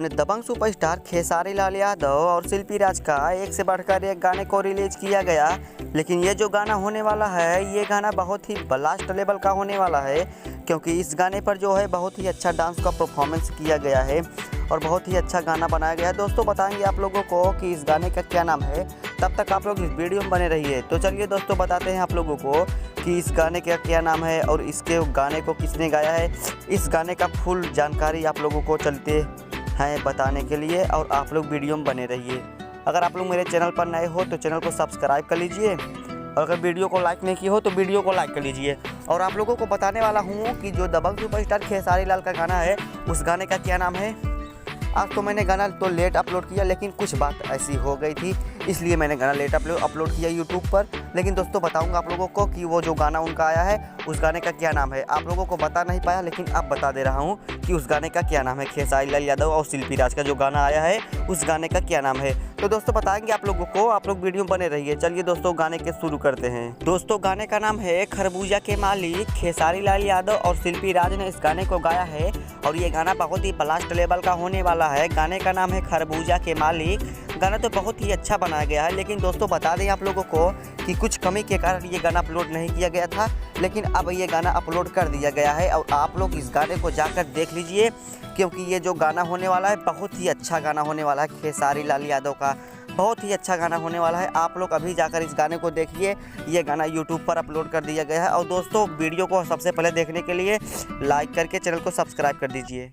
अपने दबंग सुपरस्टार खेसारी लाल यादव और शिल्पी राज का एक से बढ़कर एक गाने को रिलीज किया गया। लेकिन ये जो गाना होने वाला है, ये गाना बहुत ही ब्लास्ट लेवल का होने वाला है, क्योंकि इस गाने पर जो है बहुत ही अच्छा डांस का परफॉर्मेंस किया गया है और बहुत ही अच्छा गाना बनाया गया है। दोस्तों बताएंगे आप लोगों को कि इस गाने का क्या नाम है, तब तक आप लोग इस वीडियो में बने रहिए। तो चलिए दोस्तों बताते हैं आप लोगों को कि इस गाने का क्या नाम है और इसके गाने को किसने गाया है। इस गाने का फुल जानकारी आप लोगों को चलते हैं बताने के लिए, और आप लोग वीडियो में बने रहिए। अगर आप लोग मेरे चैनल पर नए हो तो चैनल को सब्सक्राइब कर लीजिए, और अगर वीडियो को लाइक नहीं किया हो तो वीडियो को लाइक कर लीजिए। और आप लोगों को बताने वाला हूँ कि जो दबंग सुपरस्टार खेसारी लाल का गाना है, उस गाने का क्या नाम है। आज तो मैंने गाना तो लेट अपलोड किया, लेकिन कुछ बात ऐसी हो गई थी, इसलिए मैंने गाना लेट अपलोड किया यूट्यूब पर। लेकिन दोस्तों बताऊंगा आप लोगों को कि वो जो गाना उनका आया है, उस गाने का क्या नाम है। आप लोगों को बता नहीं पाया, लेकिन अब बता दे रहा हूँ कि उस गाने का क्या नाम है। खेसारी लाल यादव और शिल्पी राज का जो गाना आया है, उस गाने का क्या नाम है। तो दोस्तों बताएंगे आप लोगों को, आप लोग वीडियो में बने रहिए। चलिए दोस्तों गाने के शुरू करते हैं। दोस्तों गाने का नाम है खरबूजा के मालिक। खेसारी लाल यादव और शिल्पी राज ने इस गाने को गाया है और ये गाना बहुत ही ब्लास्ट लेवल का होने वाला है। गाने का नाम है खरबूजा के मालिक। गाना तो बहुत ही अच्छा बनाया गया है, लेकिन दोस्तों बता दें आप लोगों को कि कुछ कमी के कारण ये गाना अपलोड नहीं किया गया था, लेकिन अब ये गाना अपलोड कर दिया गया है। और आप लोग इस गाने को जाकर देख लीजिए, क्योंकि ये जो गाना होने वाला है बहुत ही अच्छा गाना होने वाला है। खेसारी लाल यादव का बहुत ही अच्छा गाना होने वाला है। आप लोग अभी जाकर इस गाने को देखिए। ये गाना यूट्यूब पर अपलोड कर दिया गया है। और दोस्तों वीडियो को सबसे पहले देखने के लिए लाइक करके चैनल को सब्सक्राइब कर दीजिए।